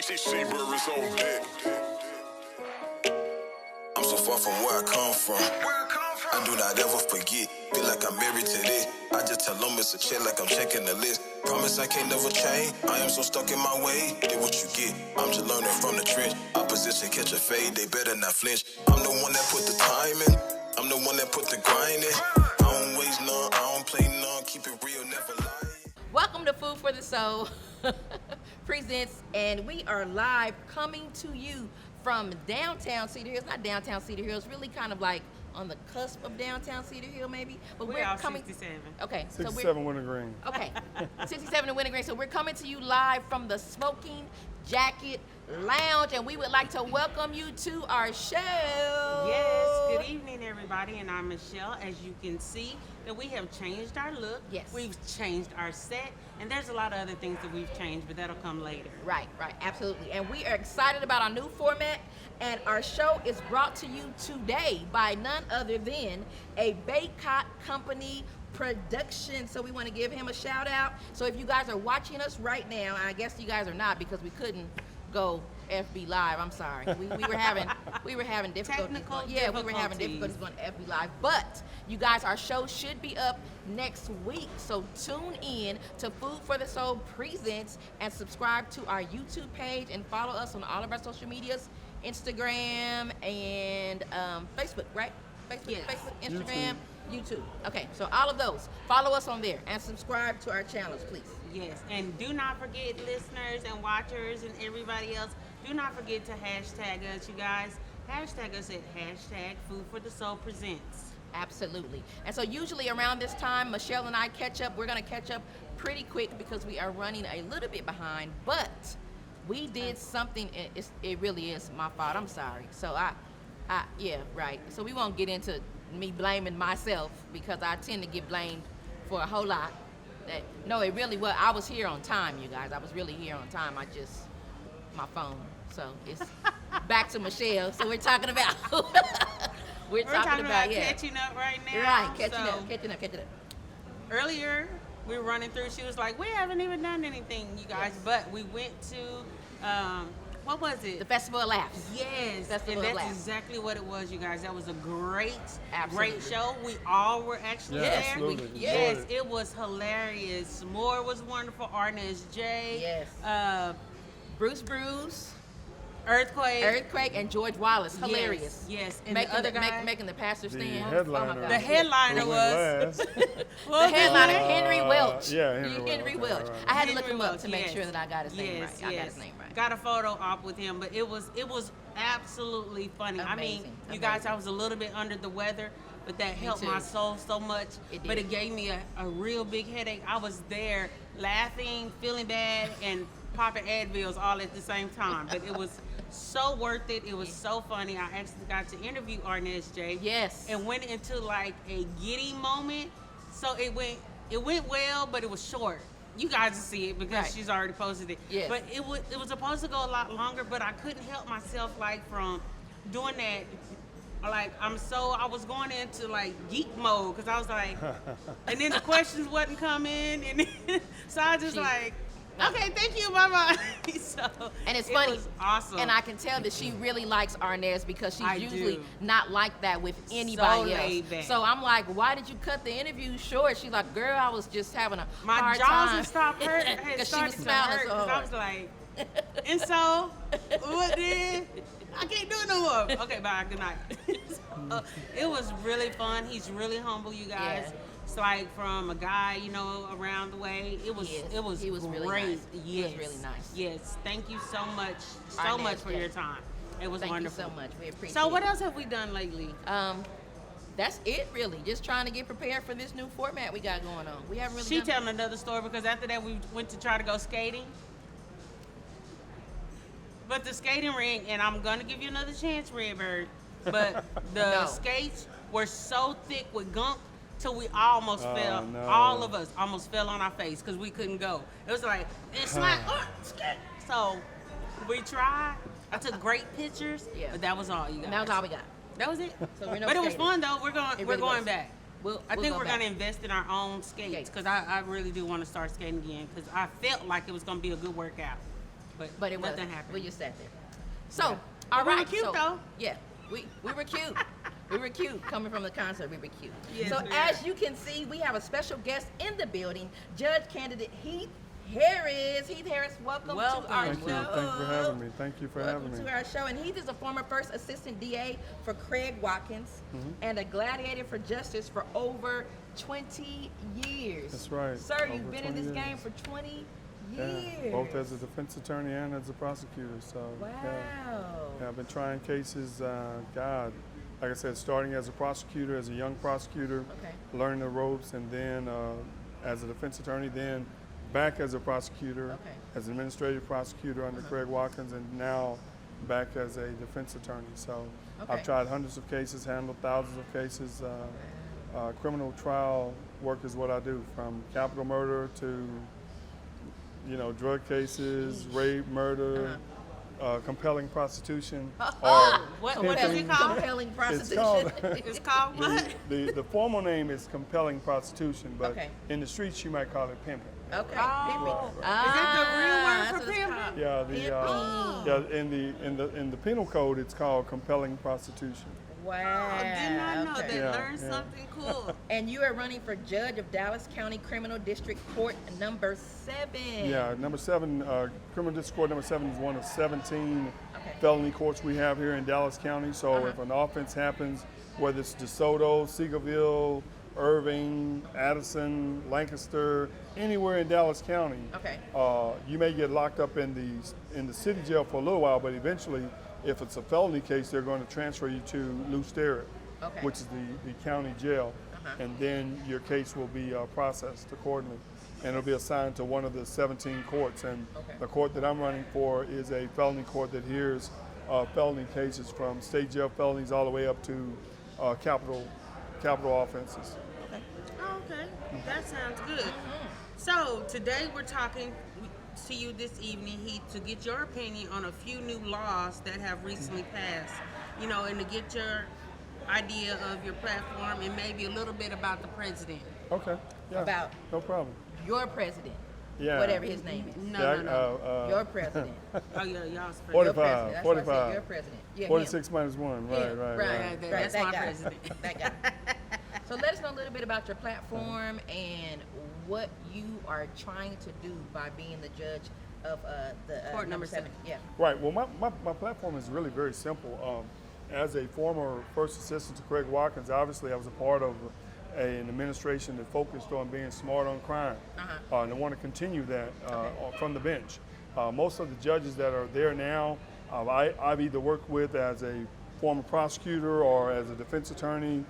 Seabird is on deck. I'm so far from where I come from. I do not ever forget. Feel like I'm married to this. I just tell them it's a check like I'm checking the list. Promise I can't never change. I am so stuck in my way. Get what you get. I'm just learning from the trench. Opposition catch a fade. They better not flinch. I'm the one that put the time in. I'm the one that put the grind in. I don't waste none. I don't play none. Keep it real, never lie. Welcome to Food for the Soul presents, and we are live coming to you from downtown Cedar Hill. It's not downtown Cedar Hill. It's really kind of like on the cusp of downtown Cedar Hill, maybe. But we're coming 67. Okay, 67 Winter Green. Okay, 67 in Winter Green. So we're coming to you live from the Smoking Jacket Lounge, and we would like to welcome you to our show. Yes, good evening, everybody, and I'm Michelle. As you can see, that we have changed our look. Yes. We've changed our set, and there's a lot of other things that we've changed, but that'll come later. Right, absolutely. And we are excited about our new format, and our show is brought to you today by none other than a Baycott Company production. So we want to give him a shout out. So if you guys are watching us right now, I guess you guys are not because we couldn't go FB Live. I'm sorry. We were having difficulties. Technical We were having difficulties going FB Live. But you guys, our show should be up next week. So tune in to Food for the Soul Presents and subscribe to our YouTube page and follow us on all of our social medias, Instagram and Facebook, right? Yes. Facebook, Instagram, YouTube. Okay, so all of those. Follow us on there and subscribe to our channels, please. Yes, and do not forget, listeners and watchers and everybody else, do not forget to hashtag us, you guys. Hashtag us at hashtag Food for the Soul Presents. Absolutely. And so usually around this time, Michelle and I catch up. We're going to catch up pretty quick because we are running a little bit behind, but we did something. It really is my fault. I'm sorry. So yeah, right. So we won't get into me blaming myself because I tend to get blamed for a whole lot. No, it really was. I was here on time, you guys. I was really here on time. My phone. So it's back to Michelle. So we're talking about we're talking about catching up right now. Right, catching up. Earlier, we were running through. She was like, "We haven't even done anything, you guys." Yes. But we went to what was it? The Festival of Laughs. Yes, Festival and of that's Laughs. exactly what it was, you guys. That was a great Absolutely. show. We all were actually there. Absolutely. Yes, it was hilarious. Moore was wonderful. Arnez J. Yes. Bruce. Earthquake, and George Wallace. Hilarious. Yes. And the other guy making the pastor stand. Headliner. The headliner was the headliner, Henry Welch. Yeah, Henry Welch. Right. I had to Henry look him up Welch, to make sure that I got his name right. I got his name right. Got a photo op with him, but it was absolutely funny. Amazing. I mean, you guys, I was a little bit under the weather, but that helped my soul so much. But it gave me a real big headache. I was there laughing, feeling bad, and popping Advils all at the same time. But it was so worth it. It was so funny. I actually got to interview Arnez J. Yes. And went into like a giddy moment. So it went well, but it was short. You guys will see it because she's already posted it. Yes. But it was supposed to go a lot longer, but I couldn't help myself like from doing that. Like I was going into like geek mode because I was like, and then the questions wasn't coming, and then, so I just okay, thank you, bye-bye. And it's funny. It was awesome. And I can tell that she really likes Arnez because she's usually not like that with anybody else. Laid back. So I'm like, why did you cut the interview short? She's like, girl, I was just having a my hard jaws time. had stopped hurting. Because she was smiling so hard. I was like, and so, what then? I can't do it no more. Okay, bye, good night. So, it was really fun. He's really humble, you guys. Yeah. It's like from a guy, around the way. He was he was great. Really nice. Yes. He was really nice. Yes. Thank you so much, Arnez, for your time. It was wonderful. Thank you so much. We appreciate it. So what else have we done lately? That's it, really. Just trying to get prepared for this new format we got going on. We haven't really. She telling another story because after that we went to try to go skating. But the skating rink, and I'm gonna give you another chance, Redbird. But the skates were so thick with gunk till we almost fell. No. All of us almost fell on our face because we couldn't go. It was like it's like skate. So we tried. I took great pictures, but that was all you got. That was all we got. That was it. So we're no but it was skaters. fun though. We're going back. I think we're going to invest in our own skates because I really do want to start skating again because I felt like it was going to be a good workout. but it nothing wasn't. happened. We just sat there. So, Yeah. all But we right. were cute, so, though. Yeah, we were cute. We were cute. Coming from the concert, we were cute. Yes, so, we were. as you can see, we have a special guest in the building, Judge Candidate Heath Harris. Heath Harris, welcome to our Thank show. you. Thank you for having me. Thank you for having Welcome me. to our show. And Heath is a former first assistant DA for Craig Watkins and a gladiator for justice for over 20 years. That's right. Sir, Over you've been in 20 this game years. for 20 Yeah, years. both as a defense attorney and as a prosecutor. So, Wow. yeah, I've been trying cases, God, like I said, starting as a prosecutor, as a young prosecutor, Okay. learning the ropes, and then as a defense attorney, then back as a prosecutor, Okay. as an administrative prosecutor under Craig Watkins, and now back as a defense attorney. So Okay. I've tried hundreds of cases, handled thousands of cases. Criminal trial work is what I do, from capital murder to, drug cases, rape, murder, compelling prostitution. or What is it pimping. called? Compelling It's prostitution. called, It's called what? the formal name is compelling prostitution, but Okay. in the streets you might call it pimping. Okay. Oh. Pimping. Is that the real word Ah, for that's what it's pimping? called. Yeah, in the penal code it's called compelling prostitution. Wow. Oh, did not know Okay. that. Yeah, Learned yeah. something cool. And you are running for judge of Dallas County Criminal District Court number 7. Yeah, number 7, criminal district court number 7 is one of 17 Okay. felony courts we have here in Dallas County. So Uh-huh. if an offense happens, whether it's DeSoto, Seagoville, Irving, Addison, Lancaster, anywhere in Dallas County, Okay. you may get locked up in the city jail for a little while, but eventually, if it's a felony case, they're going to transfer you to Lou Sterrett, Okay. which is the county jail, Uh-huh. and then your case will be processed accordingly, and it'll be assigned to one of the 17 courts. And Okay. the court that I'm running for is a felony court that hears felony cases from state jail felonies all the way up to capital offenses. Oh, okay, that sounds good. So today we're talking to you this evening, Heath, to get your opinion on a few new laws that have recently passed, and to get your idea of your platform and maybe a little bit about the president. Okay. Yeah. About- no problem. Your president. Yeah. Whatever his name is. No. Your president. Oh, yeah, y'all's president. 45, Your president. That's why I said 45. your president. Yeah, 46 minus 1. Right, him. right, Right. right. That's that my guy. president. That guy. So let us know a little bit about your platform and what you are trying to do by being the judge of the Court number 7. Yeah. Right. Well, my platform is really very simple. As a former first assistant to Craig Watkins, obviously I was a part of an administration that focused on being smart on crime, and I want to continue that from the bench. Most of the judges that are there now, I've either worked with as a former prosecutor or as a defense attorney,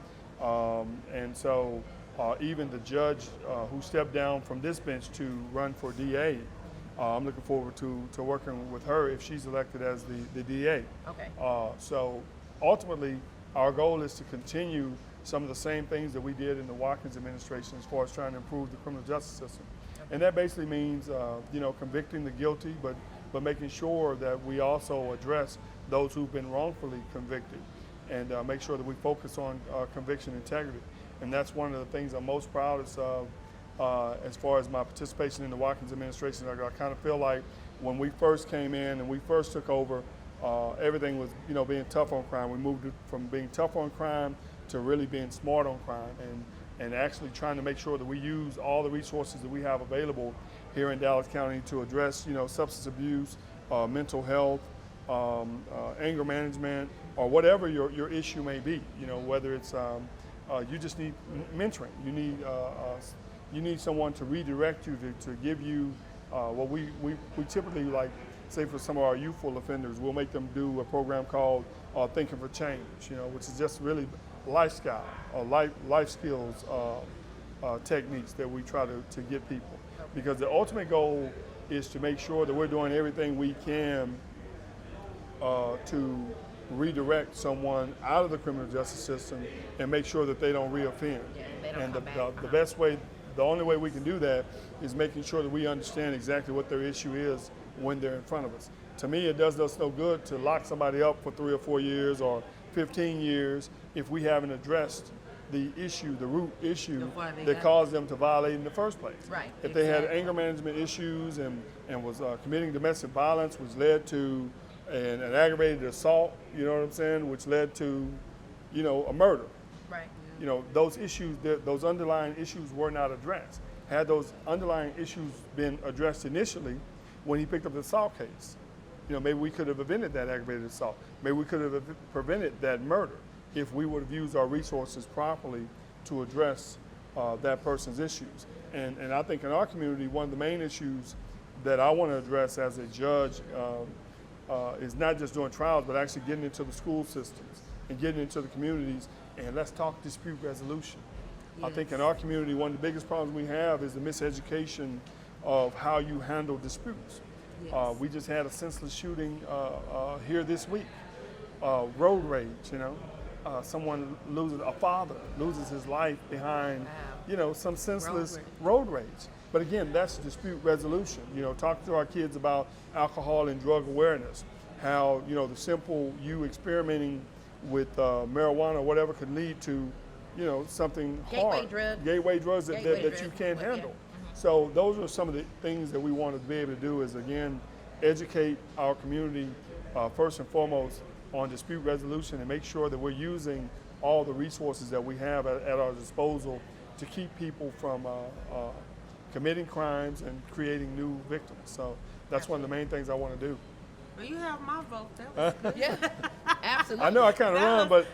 and so even the judge who stepped down from this bench to run for DA, I'm looking forward to working with her if she's elected as the DA. Okay. So ultimately, our goal is to continue some of the same things that we did in the Watkins administration as far as trying to improve the criminal justice system. And that basically means, convicting the guilty, but making sure that we also address those who've been wrongfully convicted and make sure that we focus on conviction integrity. And that's one of the things I'm most proudest of as far as my participation in the Watkins administration. I kind of feel like when we first came in and we first took over, everything was, being tough on crime. We moved it from being tough on crime to really being smart on crime and actually trying to make sure that we use all the resources that we have available here in Dallas County to address, substance abuse, mental health, anger management, or whatever your issue may be. Whether it's you just need mentoring. You need someone to redirect you to give you what we typically, like, say for some of our youthful offenders, we'll make them do a program called Thinking for Change, which is just really lifestyle or life skills techniques that we try to get people. Because the ultimate goal is to make sure that we're doing everything we can to redirect someone out of the criminal justice system and make sure that they don't reoffend. Yeah, and they don't And come back. the best way, the only way we can do that is making sure that we understand exactly what their issue is when they're in front of us. To me, it does us no good to lock somebody up for 3 or 4 years or 15 years if we haven't addressed the issue, the root issue Before they that got caused them to violate in the first place. Right. If they had Exactly. anger management issues and was committing domestic violence, which led to an aggravated assault, you know what I'm saying, which led to, you know, a murder. Right. You know, those issues, those underlying issues were not addressed. Had those underlying issues been addressed initially when he picked up the assault case, you know, maybe we could have prevented that aggravated assault. Maybe we could have prevented that murder if we would have used our resources properly to address that person's issues. And I think in our community, one of the main issues that I want to address as a judge is not just doing trials, but actually getting into the school systems and getting into the communities, and let's talk dispute resolution. I think in our community, one of the biggest problems we have is the miseducation of how you handle disputes. Yes. We just had a senseless shooting here this week. Road rage, you know. A father loses his life behind, you know, some senseless road rage. But again, that's dispute resolution. You know, talk to our kids about alcohol and drug awareness, how, you know, the simple you experimenting with marijuana or whatever could lead to, you know, something hard. Gateway drugs that you can't handle. So those are some of the things that we want to be able to do is, again, educate our community first and foremost on dispute resolution and make sure that we're using all the resources that we have at our disposal to keep people from committing crimes and creating new victims. So that's one of the main things I want to do. Well, you have my vote. That was good. Yeah. Absolutely. I know I kind of run, but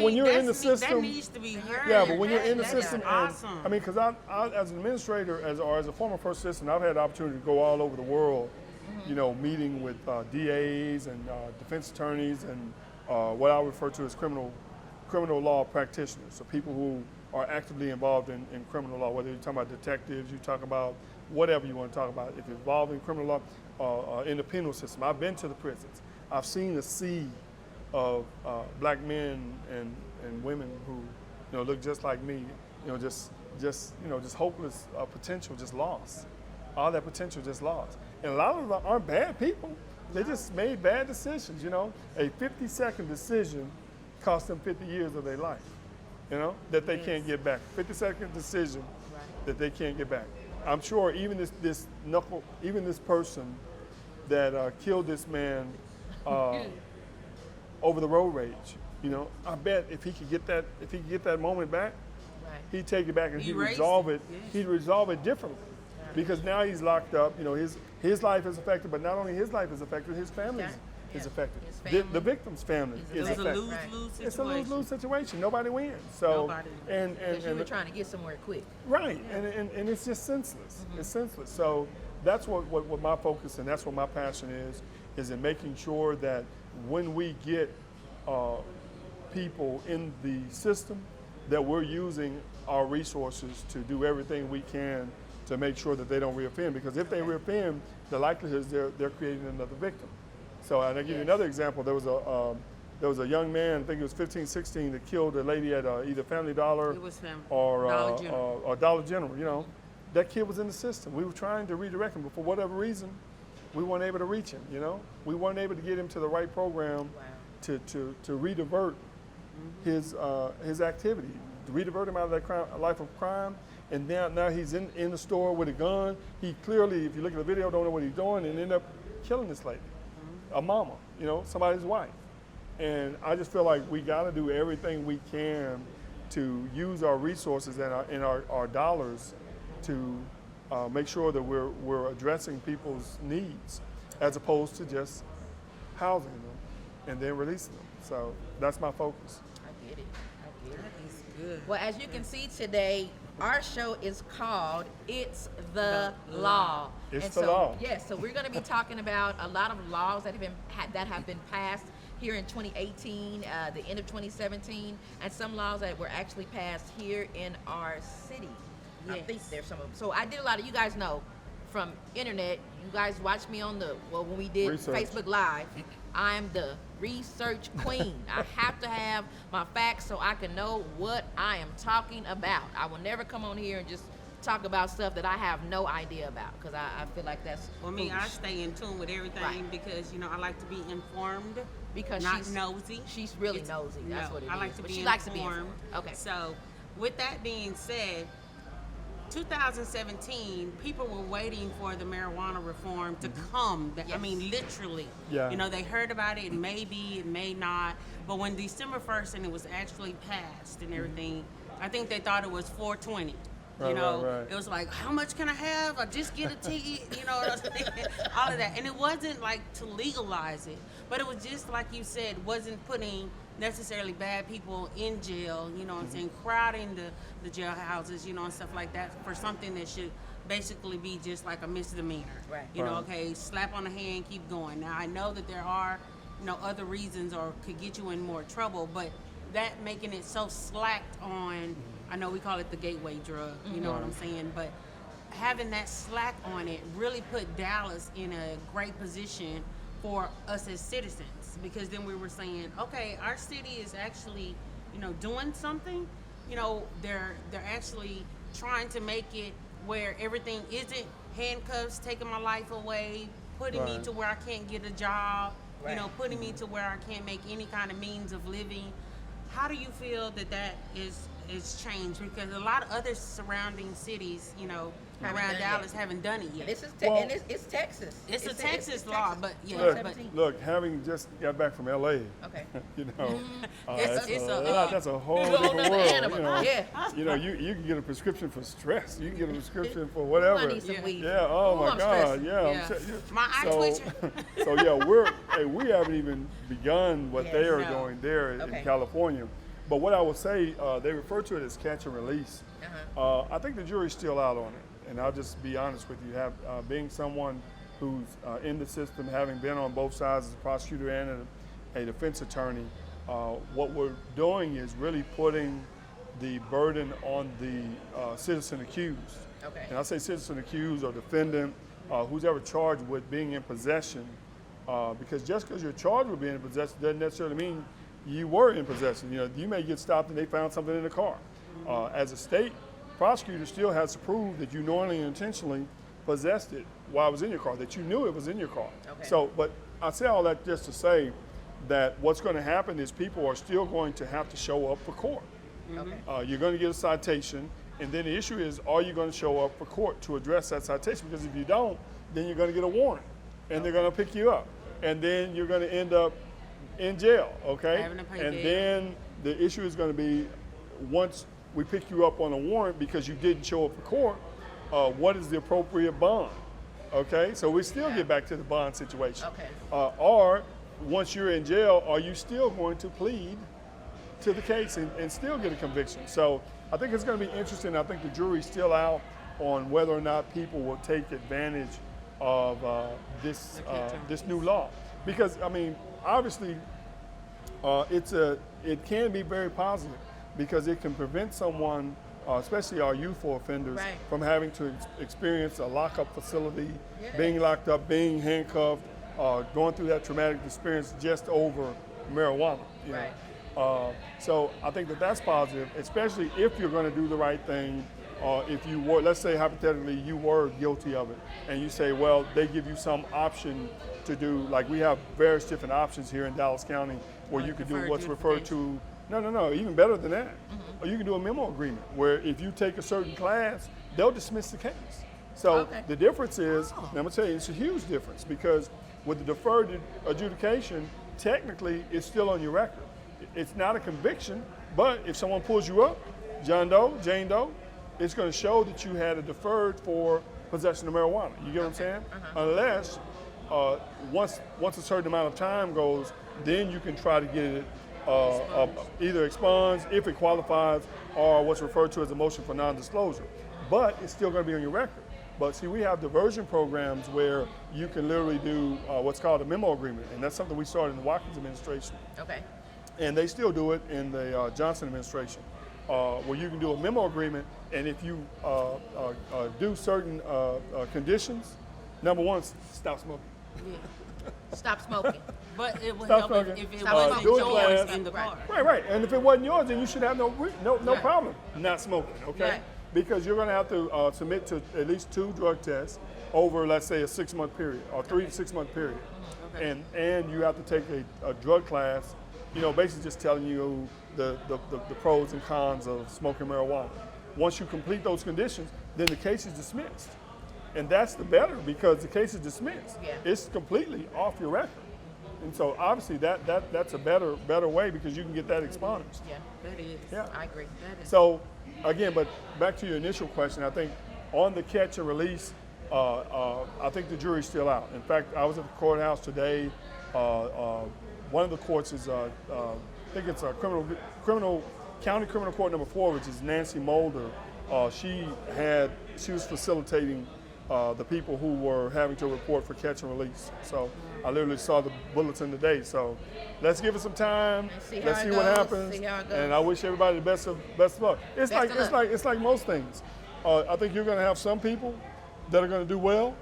when you're in the system, that needs to be heard. yeah, but when you're in the That system, is awesome. I mean, because I, as an administrator, as a former first assistant, I've had the opportunity to go all over the world, you know, meeting with DAs and defense attorneys and what I refer to as criminal law practitioners, so people who are actively involved in criminal law, whether you're talking about detectives, you talk about whatever you want to talk about. If you're involved in criminal law, in the penal system, I've been to the prisons. I've seen the sea of black men and women who, you know, look just like me, you know, just hopeless potential, just lost. All that potential just lost. And a lot of them aren't bad people. They just made bad decisions, you know. A 50-second decision cost them 50 years of their life, you know, that they can't get back. 50-second decision that they can't get back. I'm sure even this person that killed this man over the road rage, you know, I bet if he could get that moment back, he'd take it back and he'd resolve it. He'd resolve it differently, because now he's locked up. You know, his life is affected, but not only his life is affected, his family is affected. The victim's family is affected. It's a lose-lose situation. It's a lose-lose situation. Nobody wins. So and because you were trying to get somewhere quick. Right, and it's just senseless. It's senseless. So that's what my focus and that's what my passion is in making sure that when we get people in the system, that we're using our resources to do everything we can to make sure that they don't reoffend. Because if they reoffend, the likelihood is they're creating another victim. So, and I'll give you another example. There was a young man, I think he was 15, 16, that killed a lady at either Family Dollar or Dollar General. You know, that kid was in the system. We were trying to redirect him, but for whatever reason, we weren't able to reach him. You know, we weren't able to get him to the right program to redivert his activity, to redivert him out of that life of crime. And now he's in the store with a gun. He clearly, if you look at the video, don't know what he's doing, and end up killing this lady, a mama, you know, somebody's wife. And I just feel like we got to do everything we can to use our resources and our dollars to make sure that we're addressing people's needs, as opposed to just housing them and then releasing them. So that's my focus. I get it. That is good. Well, as you can see today, our show is called It's the Law. It's the law. Yes, so we're going to be talking about a lot of laws that have been passed here in 2018, the end of 2017, and some laws that were actually passed here in our city. I think there's some of them. So I did a lot of, you guys know, from internet, you guys watch me on when we did Facebook Live, I'm the research queen. I have to have my facts so I can know what I am talking about. I will never come on here and just talk about stuff that I have no idea about, because I feel like that's Well, me, foolish. I stay in tune with everything because, you know, I like to be informed because not nosy. She's really nosy. That's what it is. I like to but be she informed. likes to be informed. Okay. So, with that being said, 2017, people were waiting for the marijuana reform to come. I mean, literally. Yeah. You know, they heard about it. It may be, it may not. But when December 1st and it was actually passed and everything, I think they thought it was 420. Right, you know, right. It was like, how much can I have? I just get a ticket, you know what I'm saying? All of that. And it wasn't like to legalize it, but it was just like you said, wasn't putting necessarily bad people in jail, you know what I'm saying, crowding the jailhouses, you know, and stuff like that for something that should basically be just like a misdemeanor. Right. You know, okay, slap on the hand, keep going. Now, I know that there are, you know, other reasons or could get you in more trouble, but that making it so slacked on, I know we call it the gateway drug, you know what I'm saying, but having that slack on it really put Dallas in a great position for us as citizens, because then we were saying, okay, our city is actually, you know, doing something. You know, they're actually trying to make it where everything isn't handcuffs, taking my life away, putting me to where I can't get a job, you know, putting me to where I can't make any kind of means of living. How do you feel that is changed? Because a lot of other surrounding cities, you know, around Dallas haven't done it yet. This is Well, it's Texas. It's a Texas law, but yeah, Look, but look, having just got back from LA, Okay. you know, It's that's a whole It's a whole different nother world. animal. You know, Yeah. you know, you can get a prescription for stress. You can get a prescription for whatever. I need some weed. Yeah. Oh Ooh, my I'm God. stressing. Yeah. Yeah. My eye twitching. So yeah, we haven't even begun what they are no. doing there Okay. in California. But what I would say, they refer to it as catch and release. I think the jury's still out on it, and I'll just be honest with you. Being someone who's in the system, having been on both sides as a prosecutor and a defense attorney, what we're doing is really putting the burden on the citizen accused. Okay. And I say citizen accused or defendant, who's ever charged with being in possession, because just because you're charged with being in possession doesn't necessarily mean you were in possession. You know, you may get stopped and they found something in the car. As a state prosecutor, still has to prove that you knowingly and intentionally possessed it while it was in your car, that you knew it was in your car. Okay. So, but I say all that just to say that what's going to happen is people are still going to have to show up for court. Okay. You're going to get a citation, and then the issue is, are you going to show up for court to address that citation? Because if you don't, then you're going to get a warrant, and they're going to pick you up, and then you're going to end up in jail, okay? Having to pay and bail. then the issue is going to be, once we pick you up on a warrant because you didn't show up for court, what is the appropriate bond? Okay, so we still get back to the bond situation. Okay. Or once you're in jail, are you still going to plead to the case and still get a conviction? So I think it's going to be interesting. I think the jury's still out on whether or not people will take advantage of this new law, because I mean, obviously, it can be very positive because it can prevent someone, especially our youthful offenders, Right. from having to experience a lockup facility, Yeah. being locked up, being handcuffed, going through that traumatic experience just over marijuana. You know? Right. So I think that's positive, especially if you're going to do the right thing. If you were, let's say hypothetically, you were guilty of it, and you say, well, they give you some option to do, like we have various different options here in Dallas County where you could do deferred what's referred to, no, even better than that. Or you can do a memo agreement where if you take a certain class, they'll dismiss the case. So Okay. the difference is, and I'm going to tell you, it's a huge difference, because with the deferred adjudication, technically it's still on your record. It's not a conviction, but if someone pulls you up, John Doe, Jane Doe, it's going to show that you had a deferred for possession of marijuana. You get what I'm saying? Unless once a certain amount of time goes, then you can try to get it either expunged if it qualifies, or what's referred to as a motion for non-disclosure. But it's still going to be on your record. But see, we have diversion programs where you can literally do what's called a memo agreement, and that's something we started in the Watkins administration. Okay. And they still do it in the Johnson administration, where you can do a memo agreement, and if you do certain conditions, number one, stop smoking. Stop smoking. But it would Stop help smoking. if it Stop wasn't smoking. yours Class. in the car. Right. And if it wasn't yours, then you should have no Right. problem not smoking, okay? Right. Because you're going to have to submit to at least 2 drug tests. over, let's say, a 6-month period or 3 to 6 month period. And you have to take a drug class, basically just telling you the pros and cons of smoking marijuana. Once you complete those conditions, then the case is dismissed. And that's the better, because the case is dismissed. Yeah. It's completely off your record. And so obviously that's a better way, because you can get that expunged. Yeah, That is. Yeah. I agree. That is. So again, but back to your initial question, I think on the catch and release, I think the jury's still out. In fact, I was at the courthouse today. One of the courts is, I think it's a county criminal court number 4, which is Nancy Mulder. She was facilitating the people who were having to report for catch and release. So I literally saw the bulletin today. So let's give it some time. Let's see what happens. And I wish everybody the best of luck. It's like most things. I think you're going to have some people that are going to do well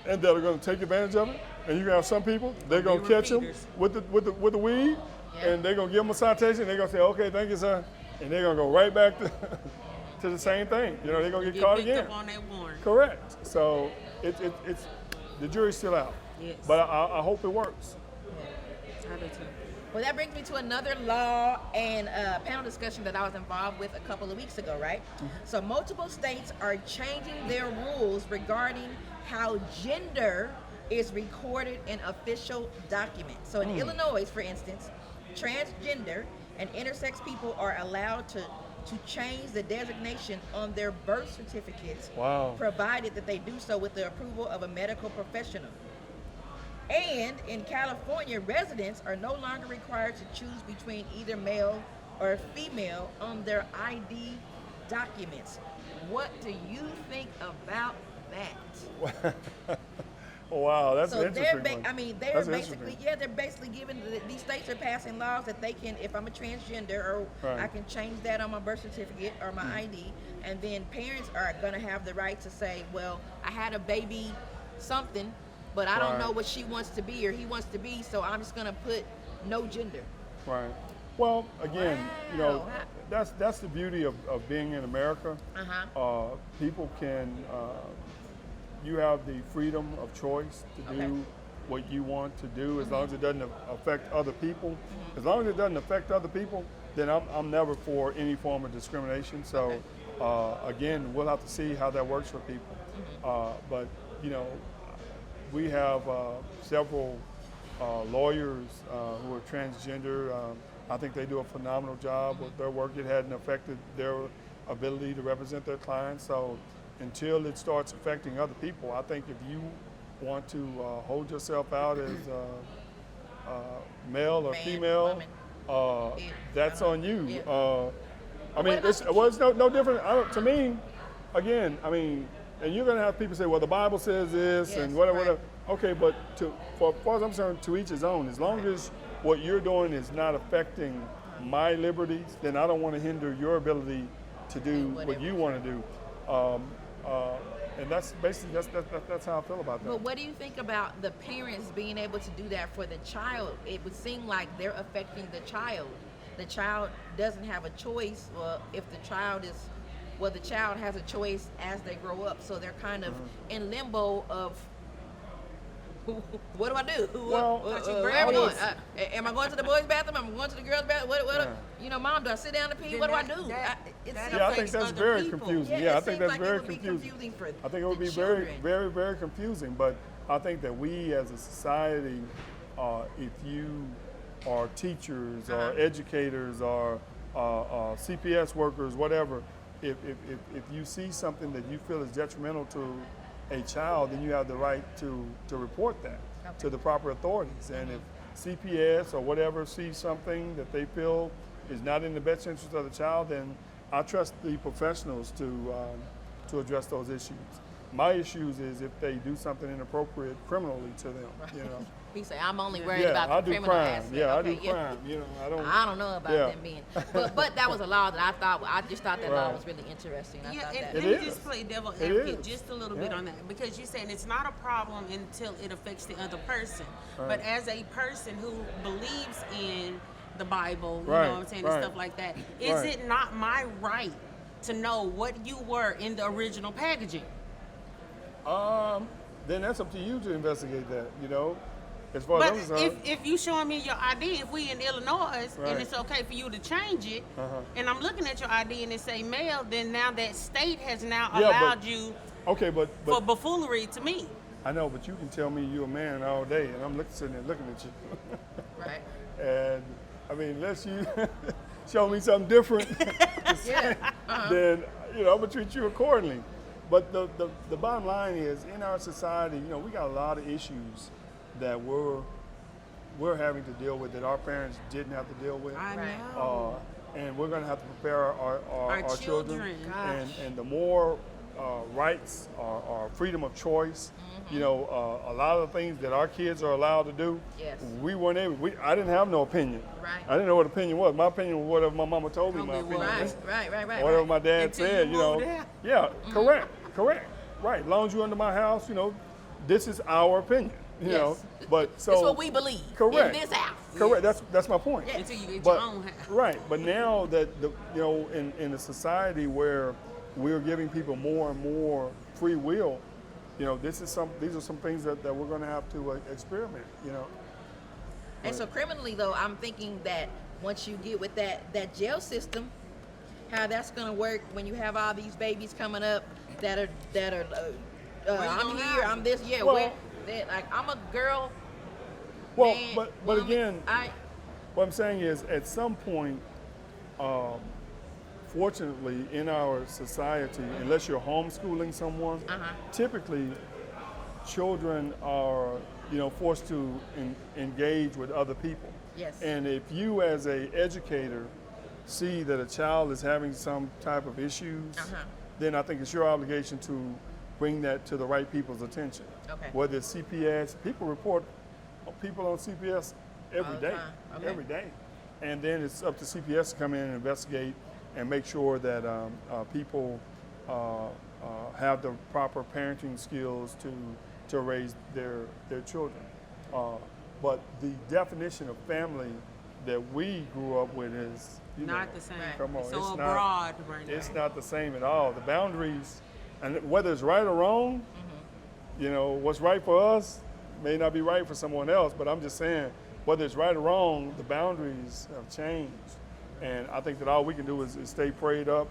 and that are going to take advantage of it. And you're going to have some people, they're going to catch them with the weed, and they're going to give them a citation. They're going to say, okay, thank you, sir. And they're going to go right back to the same thing. They're going to get caught again. Up on that warrant. Correct. So it's the jury's still out. Yes. But I hope it works. I do too. Well, that brings me to another law and panel discussion that I was involved with a couple of weeks ago, right? Mm-hmm. So multiple states are changing their rules regarding how gender is recorded in official documents. So in Illinois, for instance, transgender and intersex people are allowed to change the designation on their birth certificates, provided that they do so with the approval of a medical professional. And in California, residents are no longer required to choose between either male or female on their ID documents. What do you think about that? Wow, that's so interesting. They're basically giving, these states are passing laws that they can, if I'm a transgender, or I can change that on my birth certificate or my ID, and then parents are going to have the right to say, well, I had a baby something, but I don't know what she wants to be or he wants to be, so I'm just going to put no gender. Right. Well, again, that's the beauty of being in America. People can, you have the freedom of choice to do what you want to do, as long as it doesn't affect other people. As long as it doesn't affect other people, then I'm never for any form of discrimination. So again, we'll have to see how that works for people. But we have several lawyers who are transgender. I think they do a phenomenal job with their work. It hadn't affected their ability to represent their clients. So until it starts affecting other people, I think if you want to hold yourself out as male or female, that's on you. It's no different. To me, again, and you're going to have people say, well, the Bible says this and whatever. Okay, but for as far as I'm concerned, to each his own. As long as what you're doing is not affecting my liberties, then I don't want to hinder your ability to do what you want to do. And that's basically that's how I feel about that. But what do you think about the parents being able to do that for the child? It would seem like they're affecting the child. The child doesn't have a choice. Well, if the child the child has a choice as they grow up. So they're kind of in limbo of, what do I do? Am I going to the boys' bathroom? Am I going to the girls' bathroom? Mom, do I sit down to pee? What do I do? I think that's very confusing. I think that's very confusing. I think it would be very, very, very confusing. But I think that we as a society, if you are teachers or educators or CPS workers, whatever, if you see something that you feel is detrimental to a child, then you have the right to report that to the proper authorities. And if CPS or whatever sees something that they feel is not in the best interest of the child, then I trust the professionals to address those issues. My issues is if they do something inappropriate criminally to them. He say, I'm only worried about the criminal aspect. I do crime. I don't know about them being. But that was a law that I just thought that law was really interesting. Let me just play devil advocate just a little bit on that, because you're saying it's not a problem until it affects the other person. But as a person who believes in the Bible, you know what I'm saying, and stuff like that, is it not my right to know what you were in the original packaging? Then that's up to you to investigate that, you know. As far as I'm But concerned. if you showing me your ID, if we in Illinois Right. and it's okay for you to change it, Uh-huh. and I'm looking at your ID and it say male, then now that state has now Yeah, but- allowed you Okay, for but buffoonery to me. I know, but you can tell me you're a man all day, and I'm sitting there looking at you. Right. And I mean, unless you show me something different, Yeah. Uh-huh. then you know I'm gonna treat you accordingly. But the bottom line is, in our society, you know, we got a lot of issues that we're having to deal with that our parents didn't have to deal with. I Right. know. And we're going to have to prepare our children. Gosh. And the more rights or freedom of choice, you know, a lot of the things that our kids are allowed to do, Yes. we weren't able. I didn't have no opinion. Right. I didn't know what opinion was. My opinion was whatever my mama told me Told my me opinion what. was. Right. Whatever my dad Until said, you you know. moved out. Yeah, correct. Right. As long as you're under my house, you know, this is our opinion. You know. But so it's what we believe correct. in this house. Correct. That's my point. Yeah. Until you get But, your own house. right, but now that you know, in a society where we're giving people more and more free will, you know, these are some things that we're going to have to experiment. You know. And so criminally, though, I'm thinking that once you get with that jail system, how that's going to work when you have all these babies coming up that are I'm gonna here, hide I'm this, yeah. Well- Where, like I'm a girl. Well, man, but woman, again, I what I'm saying is, at some point, fortunately, in our society, unless you're homeschooling someone, typically children are, you know, forced to engage with other people. Yes. And if you, as a educator, see that a child is having some type of issues, then I think it's your obligation to bring that to the right people's attention. Okay. Whether it's CPS, people report people on CPS every All the day, time. Okay. every day. And then it's up to CPS to come in and investigate and make sure that people have the proper parenting skills to raise their children. But the definition of family that we grew up with is Not the same. Come on, It's so it's not- broad right now. It's not the same at all. The boundaries, and whether it's right or wrong, you know, what's right for us may not be right for someone else. But I'm just saying, whether it's right or wrong, the boundaries have changed. And I think that all we can do is stay prayed up.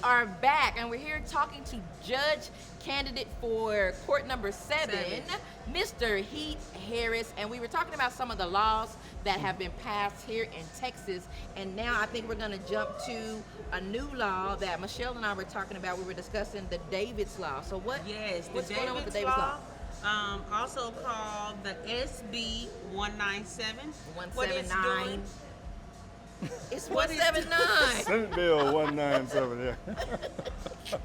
are back, and we're here talking to Judge Candidate for Court Number 7, Mr. Heath Harris, and we were talking about some of the laws that have been passed here in Texas, and now I think we're going to jump to a new law that Michelle and I were talking about. We were discussing the David's Law. So what's going on with the David's Law? Also called the SB 197. 179. It's What is- 179. Senate Bill 197, yeah.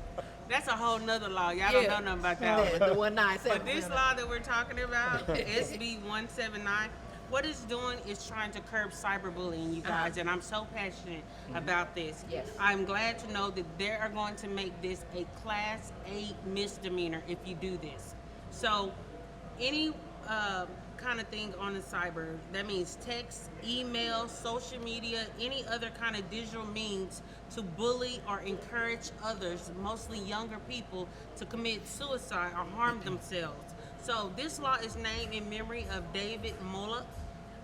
That's a whole nother law. Y'all don't know nothing about that Yeah, one. the 197. But this law that we're talking about, SB 179, what it's doing is trying to curb cyberbullying, you guys, and I'm so passionate about this. Yes. I'm glad to know that they are going to make this a Class 8 misdemeanor if you do this. So any kind of thing on the cyber, that means text, email, social media, any other kind of digital means to bully or encourage others, mostly younger people, to commit suicide or harm themselves. So this law is named in memory of David Mullock,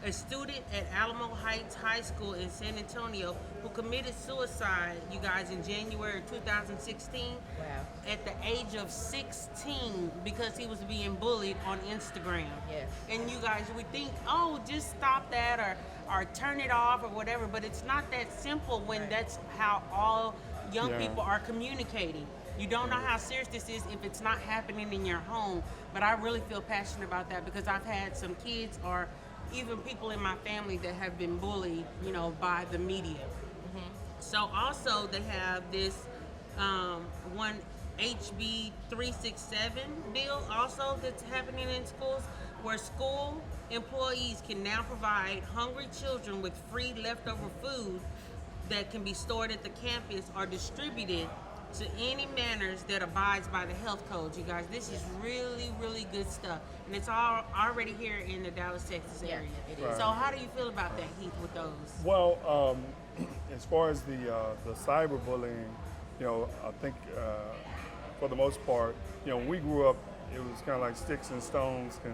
a student at Alamo Heights High School in San Antonio who committed suicide, you guys, in January of 2016 Wow. at the age of 16 because he was being bullied on Instagram. Yes. And you guys, we think, oh, just stop that or turn it off or whatever, but it's not that simple when that's how all young Yeah. people are communicating. You don't know how serious this is if it's not happening in your home, but I really feel passionate about that because I've had some kids or even people in my family that have been bullied, you know, by the media. So also they have this one HB 367 bill also that's happening in schools, where school employees can now provide hungry children with free leftover food that can be stored at the campus or distributed to any manners that abides by the health codes. You guys, this is really, really good stuff, and it's all already here in the Dallas, Texas area. It is. So how do you feel about that, Heath, with those? Well, as far as the cyberbullying, I think for the most part, when we grew up, it was kind of like sticks and stones can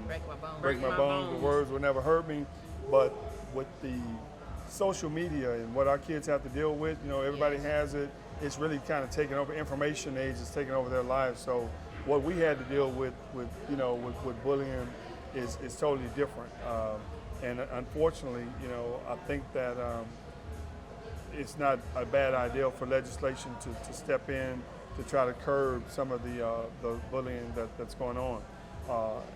break my bones. The words would never hurt me. But with the social media and what our kids have to deal with, everybody has it. It's really kind of taking over. Information age is taking over their lives. So what we had to deal with bullying is totally different. And unfortunately, I think that it's not a bad idea for legislation to step in to try to curb some of the bullying that's going on.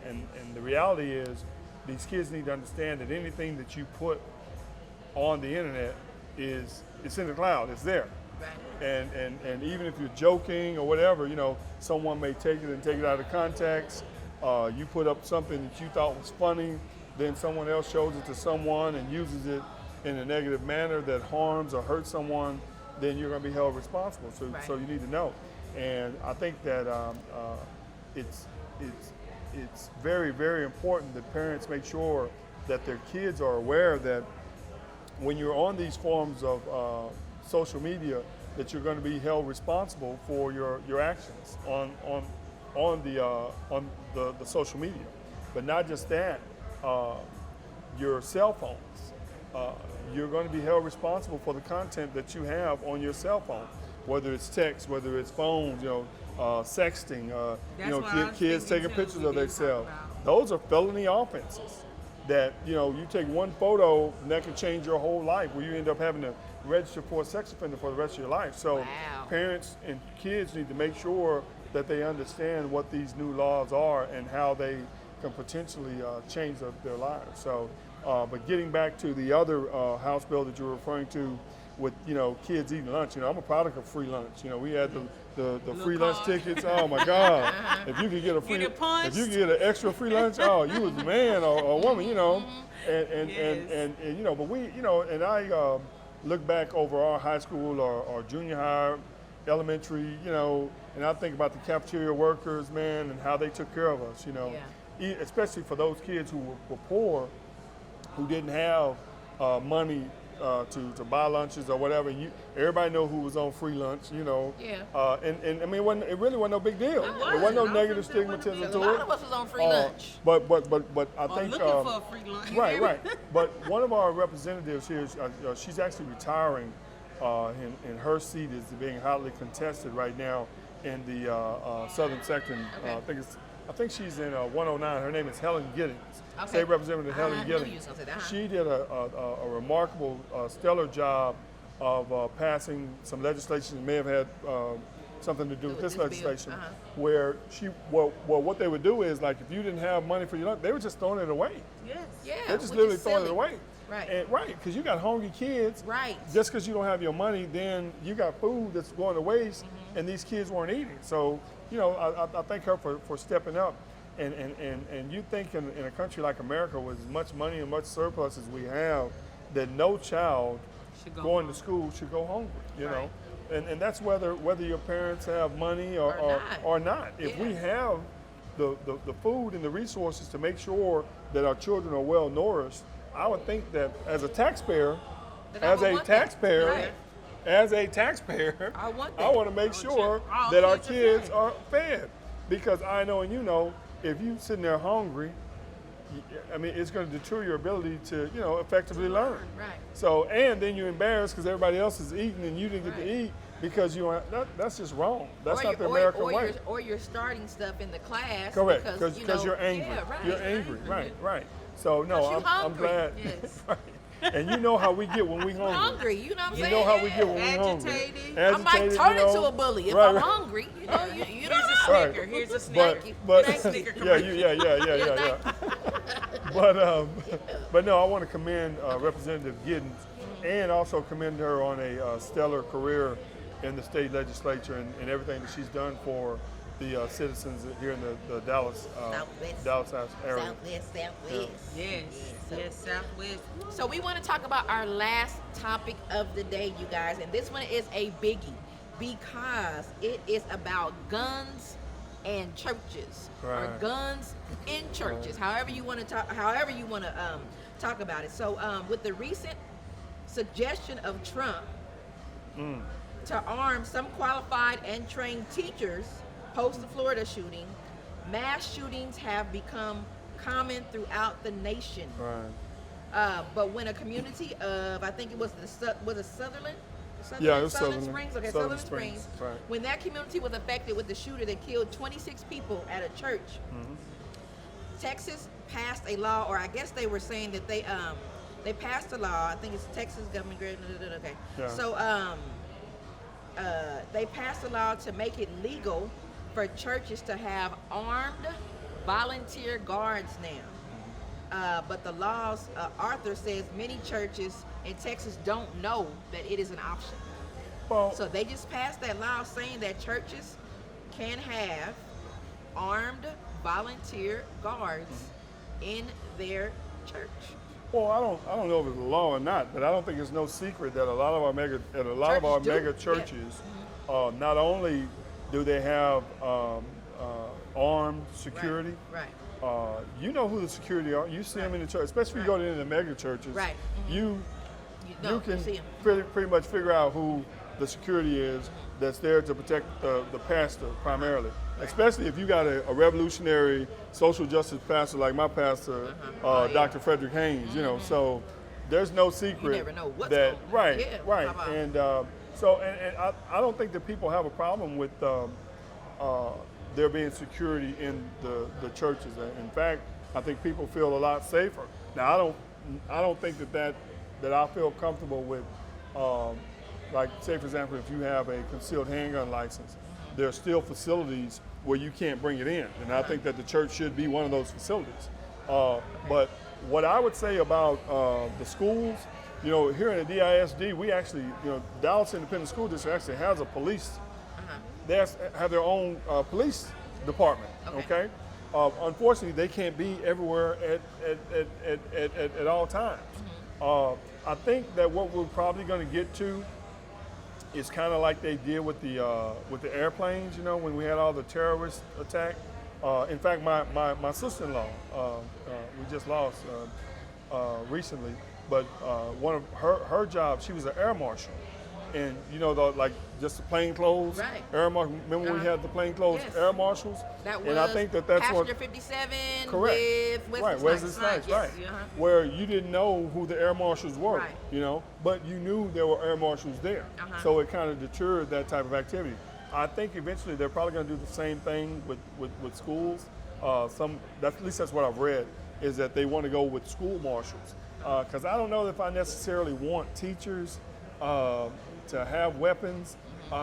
And the reality is, these kids need to understand that anything that you put on the internet it's in the cloud. It's there. Right. And even if you're joking or whatever, someone may take it out of context. You put up something that you thought was funny, then someone else shows it to someone and uses it in a negative manner that harms or hurts someone, then you're going to be held responsible. So you need to know. And I think that it's very, very important that parents make sure that their kids are aware that when you're on these forms of social media, that you're going to be held responsible for your actions on the social media. But not just that, your cell phones. You're going to be held responsible for the content that you have on your cell phone, whether it's text, whether it's phones, sexting, kids taking pictures of themselves. Those are felony offenses that, you take one photo and that can change your whole life, where you end up having to register for a sex offender for the rest of your life. So parents and kids need to make sure that they understand what these new laws are and how they can potentially change their lives. So, but getting back to the other House bill that you're referring to with, kids eating lunch, I'm a product of free lunch. We had the free lunch tickets. Oh my God. If you could get an extra free lunch, you was a man or a woman, and but we, and I look back over our high school or junior high, elementary, and I think about the cafeteria workers, man, and how they took care of us, especially for those kids who were poor, who didn't have money to buy lunches or whatever. Everybody know who was on free lunch, And I mean, it really wasn't no big deal. There wasn't no negative stigmatism to it. A lot of us was on free lunch. But I think looking for a free lunch. Right. But one of our representatives here, she's actually retiring, and her seat is being hotly contested right now in the southern section. Okay. I think she's in 109. Her name is Helen Giddings. Okay. State Representative Helen I knew you Giddings. was gonna say that. She did a remarkable, stellar job of passing some legislation that may have had something to do with this legislation, where what they would do is, like, if you didn't have money for your lunch, they were just throwing it away. Yes. Yeah. They're just literally throwing it away. Right. Because you got hungry kids. Right. Just because you don't have your money, then you got food that's going to waste, and these kids weren't eating. So, I thank her for stepping up. And you think in a country like America with as much money and much surplus as we have, that no child going to school should go hungry, know? And that's whether your parents have money or not. If we have the food and the resources to make sure that our children are well nourished, I would think that as a taxpayer, I want to make sure that our kids are fed. Because I know and if you sitting there hungry, I mean, it's going to deter your ability to, effectively learn. Right. So, and then you're embarrassed because everybody else is eating and you didn't get to eat because that's just wrong. That's not the American way. Or you're starting stuff in the class. Correct, because you're angry. Yeah, right. You're angry, right. So, no, I'm glad. Yes. Right. And you know how we get when we hungry. Hungry, you know what I'm saying? You know how we get when we hungry. Agitated. I might turn into a bully if I'm hungry. You don't Here's a snicker. Here's a snicker. Yeah. But no, I want to commend Representative Giddens and also commend her on a stellar career in the state legislature and everything that she's done for the citizens here in the Dallas area. Southwest. Yes, Southwest. So we want to talk about our last topic of the day, you guys, and this one is a biggie because it is about guns and churches, or guns in churches. However you want to talk. Talk about it. So with the recent suggestion of Trump to arm some qualified and trained teachers post the Florida shooting, mass shootings have become common throughout the nation. Right. But when a community of, I think it was Sutherland? Yeah, it was Sutherland Springs. Okay, Sutherland Springs. Right. When that community was affected with the shooter that killed 26 people at a church, Texas passed a law, or I guess they were saying that they passed a law. I think it's Texas government. Okay. Yeah. So they passed a law to make it legal for churches to have armed volunteer guards now. But the law's author says many churches in Texas don't know that it is an option. Well, So they just passed that law saying that churches can have armed volunteer guards in their church. well, I don't know if it's a law or not, but I don't think it's no secret that a lot of our mega churches, not only do they have armed security. Right. You know who the security are. You see them in the church, especially if you go to the mega churches. Right. You can see 'em. pretty much figure out who the security is that's there to protect the pastor primarily. Especially if you got a revolutionary social justice pastor like my pastor, Dr. Frederick Haynes. You know, so there's no secret never know what's that going on. right, Yeah, right, how about- and I don't think that people have a problem with there being security in the churches. In fact, I think people feel a lot safer. Now, I don't think that I feel comfortable with, like, say for example, if you have a concealed handgun license, there are still facilities where you can't bring it in, and I think that the church should be one of those facilities. But what I would say about the schools, you know, here in the DISD, we actually, you know, Dallas Independent School District actually has a police. They have their own police department. Okay. Unfortunately, they can't be everywhere at all times. I think that what we're probably going to get to is kind of like they did with the airplanes. You know, when we had all the terrorist attack. In fact, my sister-in-law, we just lost recently, but one of her jobs, she was an air marshal. And you know, like just the plain clothes air marshal. Remember when we had the plain clothes air marshals? That was and I think that's Passenger what 57 correct. with Wesley Snipes, right? Where you didn't know who the air marshals were, Right. you know, but you knew there were air marshals there. So it kind of deterred that type of activity. I think eventually they're probably going to do the same thing with schools. At least that's what I've read, is that they want to go with school marshals. Because I don't know if I necessarily want teachers to have weapons. Kids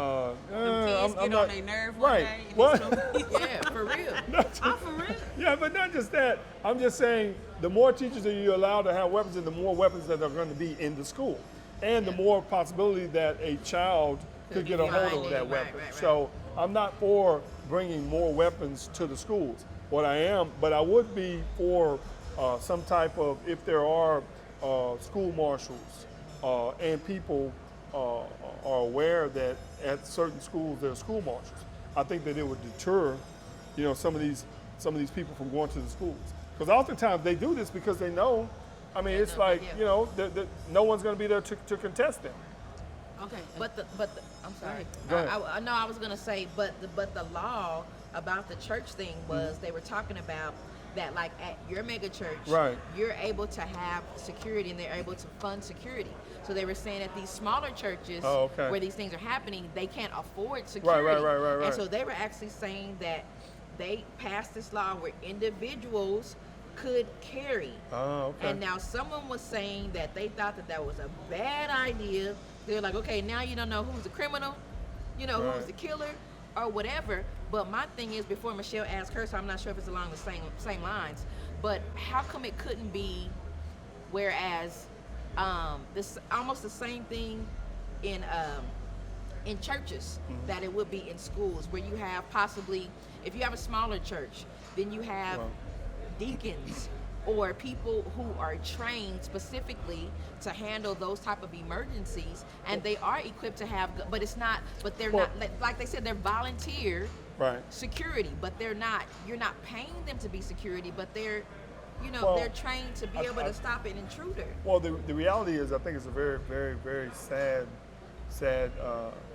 I'm get not, on their nerve right. one day. What? Yeah, for real. I'm for real. Yeah, but not just that. I'm just saying the more teachers that you allow to have weapons, and the more weapons that are going to be in the school, and the more possibility that a child could get a hold of that weapon. Right. So I'm not for bringing more weapons to the schools. What I am, but I would be for some type of, if there are school marshals and people are aware that at certain schools there are school marshals, I think that it would deter, you know, some of these people from going to the schools. Because oftentimes they do this because they know, I mean, it's like, you know, no one's going to be there to contest them. Okay, but the I'm sorry. Go ahead. No, I was gonna say, but the law about the church thing was they were talking about that, like at your mega church, Right. you're able to have security and they're able to fund security. So they were saying that these smaller churches where these things are happening, they can't afford security. Right. And so they were actually saying that they passed this law where individuals could carry. Oh, okay. And now someone was saying that they thought that was a bad idea. They're like, okay, now you don't know who's the criminal, you know, who's the killer or whatever. But my thing is, before Michelle asked her, so I'm not sure if it's along the same lines, but how come it couldn't be, whereas This almost the same thing in churches that it would be in schools, where you have possibly, if you have a smaller church, then you have deacons or people who are trained specifically to handle those type of emergencies, and they are equipped to have, but it's not, but they're not, like they said, they're volunteer security, but they're not, you're not paying them to be security, but they're, you know, they're trained to be able to stop an intruder. Well, the reality is, I think it's a very, very, very sad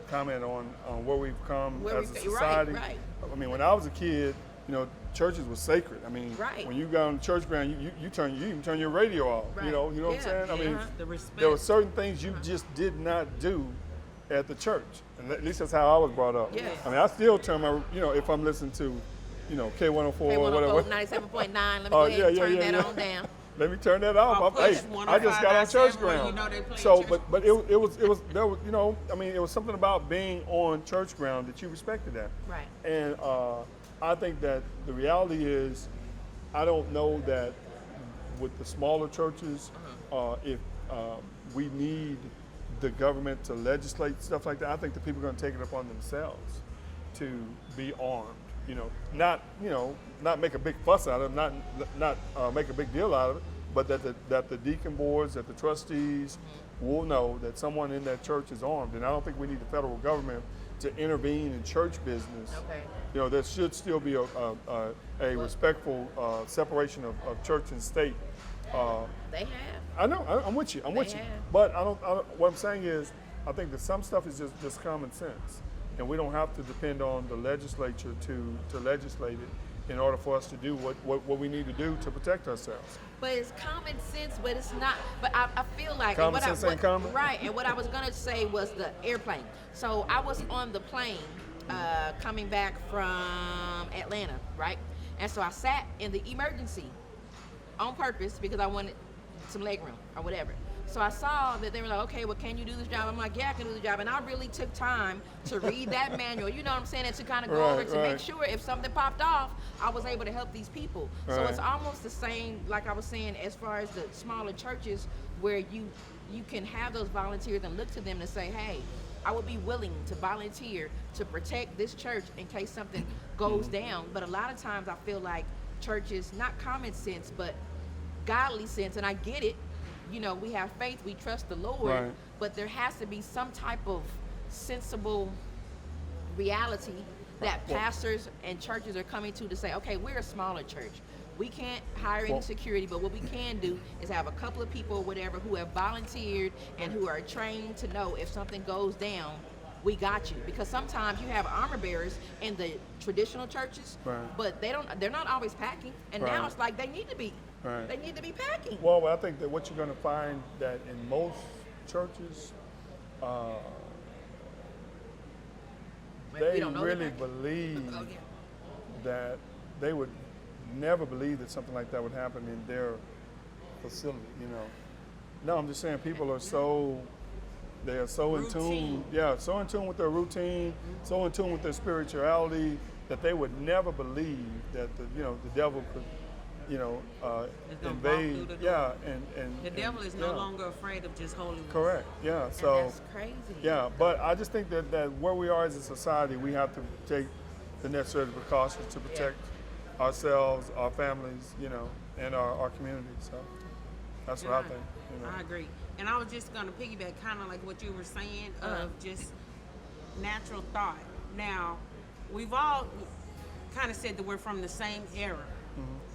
comment on where we've come as a society. Right. I mean, when I was a kid, you know, churches were sacred. I mean, when you got on the church ground, you even turn your radio off. You know what I'm saying? I mean, there were certain things you just did not do at the church, and at least that's how I was brought up. I mean, I still turn my, you know, if I'm listening to, you know, K104 or whatever. 97.9. Let me go ahead and turn that on down. Let me turn that off. I just got on church ground. So, but it was there was, you know, I mean, it was something about being on church ground that you respected that. Right. And I think that the reality is, I don't know that with the smaller churches, if we need the government to legislate stuff like that. I think the people are going to take it upon themselves to be armed. You know, not make a big fuss out of it, not make a big deal out of it, but that the deacon boards, that the trustees will know that someone in that church is armed. And I don't think we need the federal government to intervene in church business. Okay. You know, there should still be a respectful separation of church and state. They have. I know. I'm with you. But I don't. What I'm saying is, I think that some stuff is just common sense, and we don't have to depend on the legislature to legislate it in order for us to do what we need to do to protect ourselves. But it's common sense, but it's not. But I feel like common sense ain't common. Right. And what I was gonna say was the airplane. So I was on the plane coming back from Atlanta, right? And so I sat in the emergency on purpose because I wanted some leg room or whatever. So I saw that they were like, okay, well, can you do this job? I'm like, yeah, I can do the job. And I really took time to read that manual, you know what I'm saying, and to kind of go over it to make sure if something popped off, I was able to help these people. So it's almost the same, like I was saying, as far as the smaller churches where you can have those volunteers and look to them to say, hey, I would be willing to volunteer to protect this church in case something goes down. But a lot of times I feel like churches, not common sense, but godly sense, and I get it, you know, we have faith, we trust the Lord, but there has to be some type of sensible reality that pastors and churches are coming to say, okay, we're a smaller church. We can't hire any security, but what we can do is have a couple of people or whatever who have volunteered and who are trained to know if something goes down, we got you. Because sometimes you have armor bearers in the traditional churches, but they're not always packing, and now it's like they need to be. They need to be packing. Well, I think that what you're going to find that in most churches, they really believe that they would never believe that something like that would happen in their facility, you know. No, I'm just saying people are they are so in tune, so in tune with their routine, so in tune with their spirituality that they would never believe that the devil could, invade. And the devil is no longer afraid of just holiness. Correct. Yeah. So and that's crazy. Yeah, but I just think that where we are as a society, we have to take the necessary precautions to protect ourselves, our families, and our community. So that's what I think. I agree. And I was just going to piggyback kind of like what you were saying of just natural thought. Now, we've all kind of said that we're from the same era,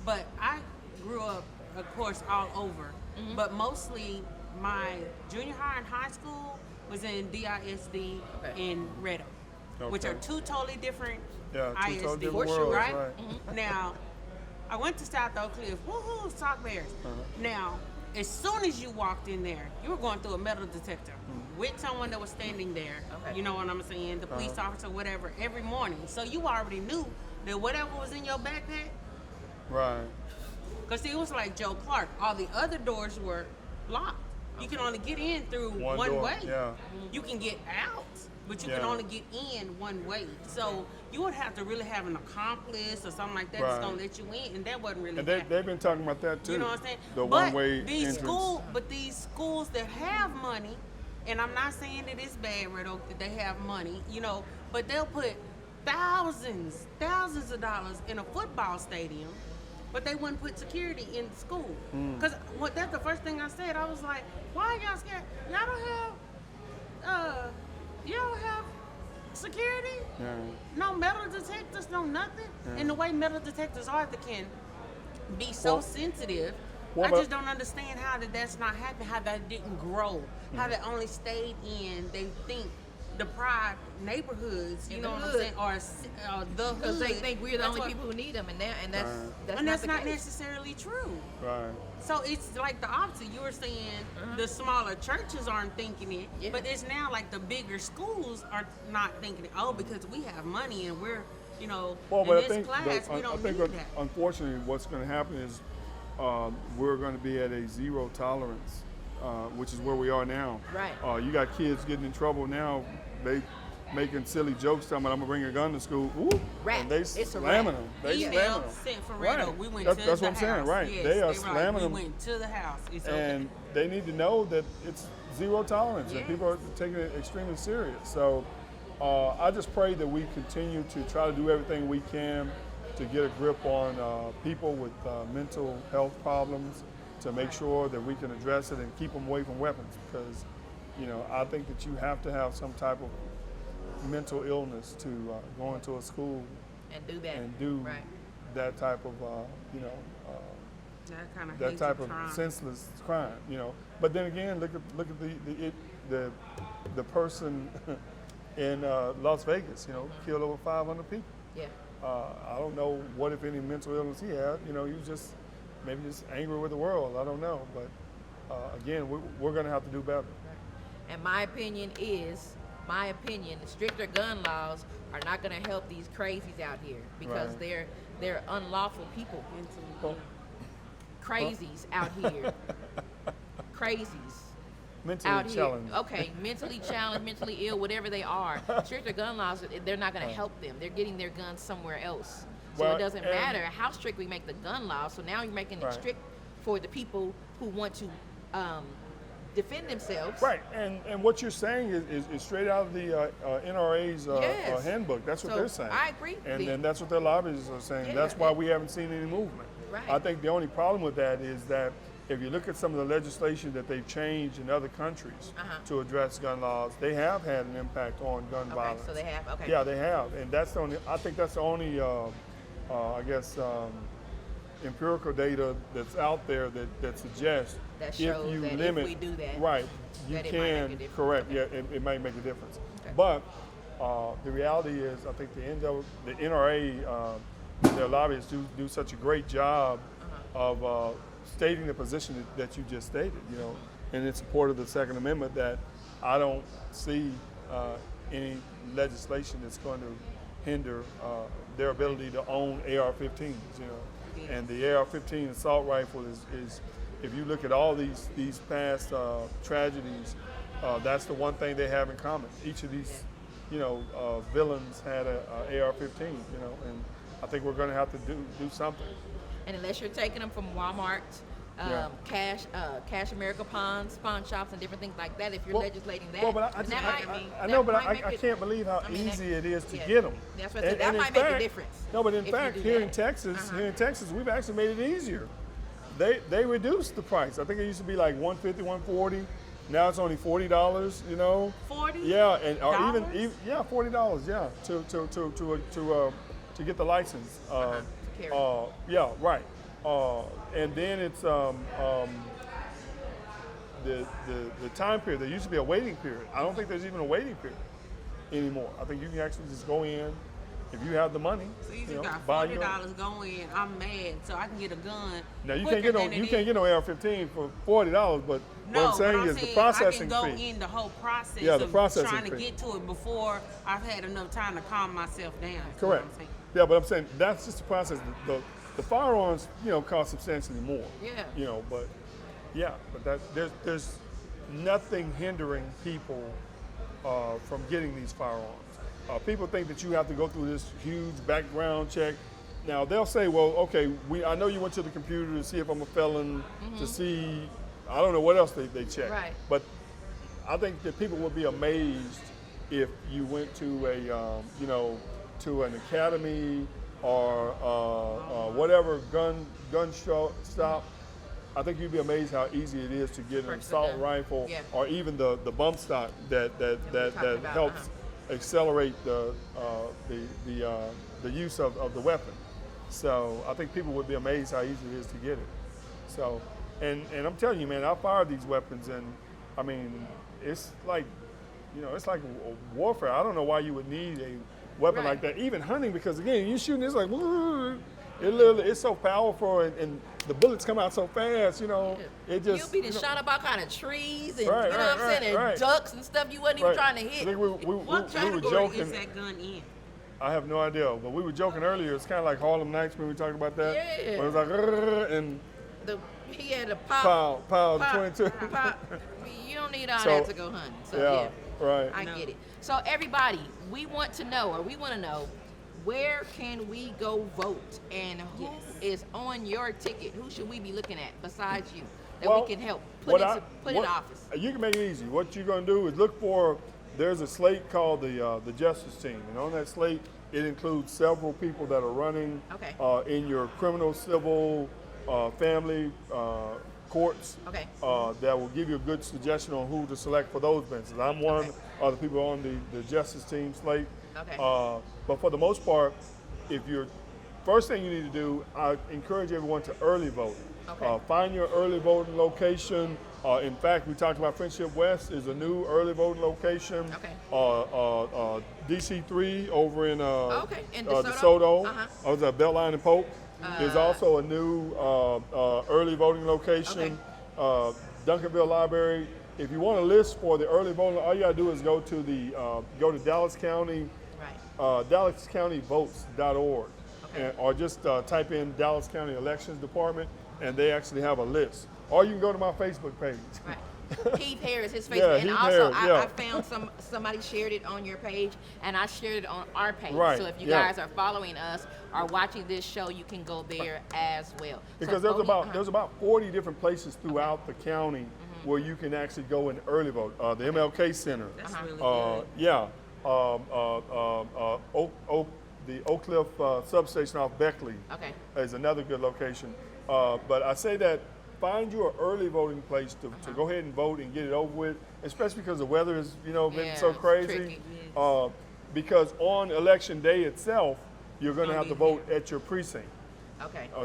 but I grew up, of course, all over, but mostly my junior high and high school was in DISD in Redham, which are two totally different ISD, totally different worlds, right? Now, I went to South Oak Cliff, woohoo, Sock Bears. Now, as soon as you walked in there, you were going through a metal detector with someone that was standing there, you know what I'm saying, the police officer, whatever, every morning. So you already knew that whatever was in your backpack. Right. Because it was like Joe Clark. All the other doors were locked. You can only get in through one way. Yeah. You can get out, but you can only get in one way. So you would have to really have an accomplice or something like that that's gonna let you in, and that wasn't really. And happening. they've been talking about that too. You know what I'm saying? The but one-way these entrance. these schools that have money, and I'm not saying that it's bad, Red Oak, that they have money, you know, but they'll put thousands of dollars in a football stadium, but they wouldn't put security in the school. Because that's the first thing I said. I was like, why y'all scared? Y'all don't have security? Yeah. No metal detectors, no nothing? Yeah. And the way metal detectors are, they can be so sensitive. Well, I but- just don't understand how that's not happening, how that didn't grow, how that only stayed in, they think, deprived neighborhoods, you In know the what I'm hood. saying, or the hood. Because they think we're the That's only what- people who need them, and that's and that's not not the case. necessarily true. Right. So it's like the opposite. You were saying the smaller churches aren't thinking it, Yeah. but it's now like the bigger schools are not thinking it. Oh, because we have money and we're, you know, Well, in but this I think, class, we don't need that. unfortunately, what's going to happen is we're going to be at a zero tolerance, which is where we are now. Right. You got kids getting in trouble now. They making silly jokes, talking about I'm gonna bring a gun to school. Woo, Rap. and they It's a slamming rap. them. They Email slamming them. sent from Right. Redo. We went That's to what the I'm house. saying. Right. Yes, they are right. slamming them. We went to the house. It's And okay. they need to know that it's zero tolerance, and Yes. people are taking it extremely serious. So I just pray that we continue to try to do everything we can to get a grip on people with mental health problems, to make sure that we can address it and keep them away from weapons. Because, you know, I think that you have to have some type of mental illness to go into a school And do that. and do Right. that type of, you know, That kind of that type of senseless crime, you know. But then again, look at the person in Las Vegas, you know, killed over 500 people. Yeah. I don't know what, if any, mental illness he had. You know, he was just maybe just angry with the world. I don't know. But again, we're going to have to do better. And my opinion, the stricter gun laws are not going to help these crazies out here because Right. they're unlawful people. Well, Crazies out here. Crazies. mentally Out here. challenged. Okay, mentally challenged, mentally ill, whatever they are. Stricter gun laws, they're not going to help them. They're getting their guns somewhere else. So Well, it doesn't and- matter how strict we make the gun laws. So now you're making it Right. strict for the people who want to defend themselves. Right, and what you're saying is straight out of the NRA's Yes. handbook. That's what So, they're saying. I agree. And then that's what their lobbyists are saying. Yeah. That's why we haven't seen any movement. Right. I think the only problem with that is that if you look at some of the legislation that they've changed in other countries to address gun laws, they have had an impact on gun Okay, violence. so they have. Okay. Yeah, they have, and that's the only. I think that's the only, empirical data that's out there that suggests That shows if you that if limit, we do that, right, you that it might make a can difference. correct. Okay. Yeah, it might make a difference. Okay. But the reality is, I think the NRA, their lobbyists do such a great job of stating the position that you just stated, you know, and in support of the Second Amendment, that I don't see any legislation that's going to hinder their ability to own AR-15s, you know. Yes. And the AR-15 assault rifle is, if you look at all these past tragedies, that's the one thing they have in common. Each of these, you know, villains had a AR-15, you know, and I think we're going to have to do something. And unless you're taking them from Walmart, Cash America pawn shops, and different things like that, if you're legislating that, Well, but then that might- I that know, but might I make it- can't believe how I mean, easy it is to yeah. get them. That's what I said. That might make a difference. No, but in if you fact, do here that. in Texas, we've actually made it easier. They reduced the price. I think it used to be like $150, $140. Now it's only $40. You know. 40? Yeah, and or Dollars? even $40. Yeah, to get the license. carry. Yeah, right. And then it's the time period. There used to be a waiting period. I don't think there's even a waiting period anymore. I think you can actually just go in if you have the money. So you you just know, got buy $40 going. I'm mad, so I can get a gun. Now you quicker can't than it get no AR-15 for $40, but No, what I'm saying but is the processing I can go fee. in the whole process Yeah, the of processing trying to fee. get to it before I've had enough time to calm myself down. That's what Correct. I'm saying. Yeah, but I'm saying that's just the process. The firearms, you know, cost substantially more. Yeah. You know, but yeah, but there's nothing hindering people from getting these firearms. People think that you have to go through this huge background check. Now they'll say, well, okay, I know you went to the computer to see if I'm a felon, to see, I don't know what else they check. Right. But I think that people would be amazed if you went to a, to an academy or whatever gun stop. I think you'd be amazed how easy it is to get an assault rifle or even the bump stock that helps accelerate the use of the weapon. So I think people would be amazed how easy it is to get it. So, and I'm telling you, man, I fired these weapons, and I mean, it's like, it's like warfare. I don't know why you would need a weapon like that, even hunting, because again, you shooting, it's like, it's so powerful, and the bullets come out so fast, it just. You'll be shot up all kind of trees and, what I'm saying, and ducks and stuff you wasn't even trying to hit. I think we What were category joking. is that gun in? I have no idea, but we were joking earlier. It's kind of like Harlem Nights when we talked about that. Yeah. When it was like, and He had a pop. pow, 22. Pop. You don't need all that to go hunting. So yeah, right. I get it. So everybody, we want to know, where can we go vote, and who is on your ticket? Who should we be looking at besides you that we can help put in office? You can make it easy. What you're going to do is look for. There's a slate called the Justice Team, and on that slate, it includes several people that are running in your criminal, civil, family courts that will give you a good suggestion on who to select for those benches. I'm one of the people on the Justice Team slate. But for the most part, first thing you need to do, I encourage everyone to early vote. Find your early voting location. In fact, we talked about Friendship West is a new early voting location. DC3 over in DeSoto, Beltline and Polk. There's also a new early voting location. Duncanville Library. If you want a list for the early voting, all you gotta do is go to Dallas County, DallasCountyVotes.org, or just type in Dallas County Elections Department, and they actually have a list. Or you can go to my Facebook page. Heath Harris, his Facebook, and Heath also Harris, I found somebody shared it on your page, and I shared it on our page. So if you guys are following us or watching this show, you can go there as well. Because there's about 40 different places throughout the county where you can actually go and early vote. The MLK Center. That's really good. The Oak Cliff substation off Beckley is another good location. But I say that find you an early voting place to go ahead and vote and get it over with, especially because the weather has been so crazy. Because on election day itself, you're going to have to vote at your precinct.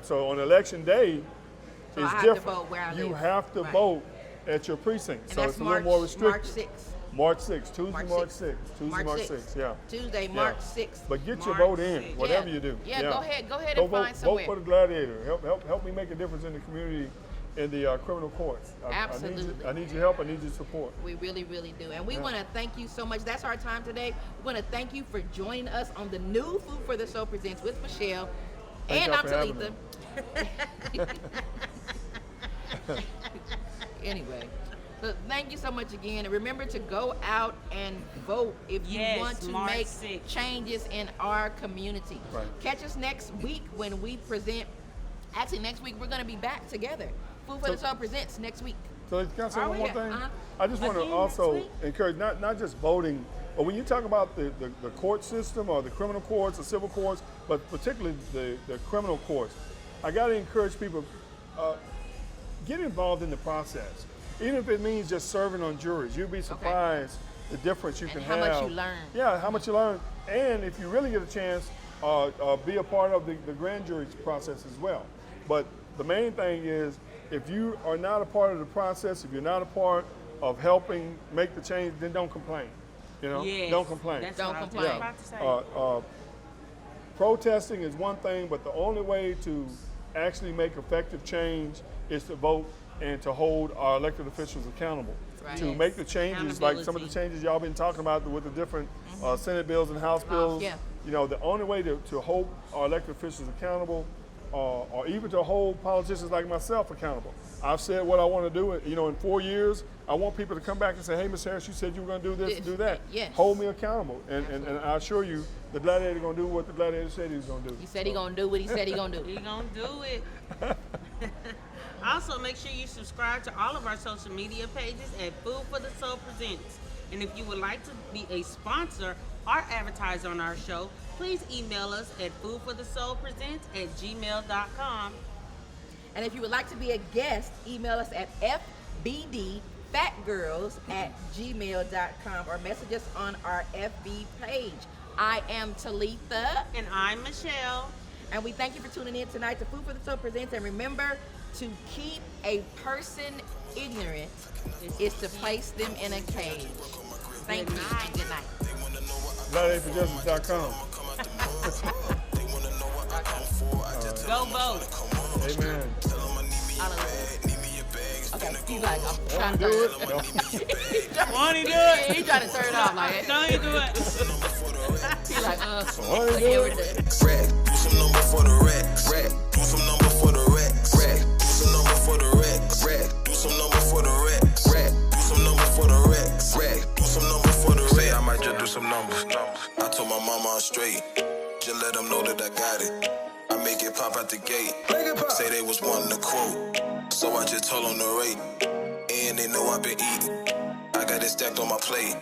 So on election day, it's different. You have to vote at your precinct. So it's a little more restricted. March 6th, Tuesday, March 6th. Tuesday, March 6th, yeah. Tuesday, March 6th. But get your vote in, whatever you do. Go ahead and find somewhere. Vote for the Gladiator. Help me make a difference in the community, in the criminal courts. Absolutely. I need your help. I need your support. We really, really do. And we want to thank you so much. That's our time today. We want to thank you for joining us on the new Food for the Soul Presents with Michelle. And I'm Soul-Heath. Anyway. So thank you so much again. And remember to go out and vote if you want to make changes in our community. Catch us next week when we present. Actually, next week we're going to be back together. Food for the Soul Presents next week. So can I say one more thing? I just want to also encourage not just voting, but when you talk about the court system or the criminal courts, the civil courts, but particularly the criminal courts, I got to encourage people, get involved in the process. Even if it means just serving on juries, you'd be surprised the difference you can have. How much you learn. Yeah, how much you learn. And if you really get a chance, be a part of the grand jury process as well. But the main thing is, if you are not a part of the process, if you're not a part of helping make the change, then don't complain. Don't complain. Don't complain. I was about to say. Protesting is one thing, but the only way to actually make effective change is to vote and to hold our elected officials accountable. To make the changes, like some of the changes y'all been talking about with the different Senate bills and House bills. The only way to hold our elected officials accountable, or even to hold politicians like myself accountable. I've said what I want to do. In 4 years, I want people to come back and say, hey, Ms. Harris, you said you were going to do this and do that. Yes. Hold me accountable. And I assure you, the gladiator going to do what the gladiator said he was going to do. He said he going to do what he said he going to do. He gonna do it. Also, make sure you subscribe to all of our social media pages at Food for the Soul Presents. And if you would like to be a sponsor or advertise on our show, please email us at foodforthesoulpresents@gmail.com. And if you would like to be a guest, email us at fbdfatgirls@gmail.com or message us on our FB page. I am Talitha. And I'm Michelle. And we thank you for tuning in tonight to Food for the Soul Presents. And remember, to keep a person ignorant is to place them in a cage. Thank you. Good night. gladiatorforjustice.com. Go vote. Amen. Okay, he's like, I'm trying to Do turn it. No. Won't he do it? He's trying to turn it off like Don't he do it? he's like, Won't he do yeah, we're it? done. Rack, do some number for the rack. Rack, do some number for the rack. Rack, do some number for the rack. Rack, do some number for the rack. Rack, do some number for the rack. Rack, do some number for the rack. Say I might just do some numbers. I told my mama I'm straight. Just let them know that I got it. I make it pop out the gate. Say they was wanting to quote. So I just told them the rate. And they know I've been eating. I got it stacked on my plate.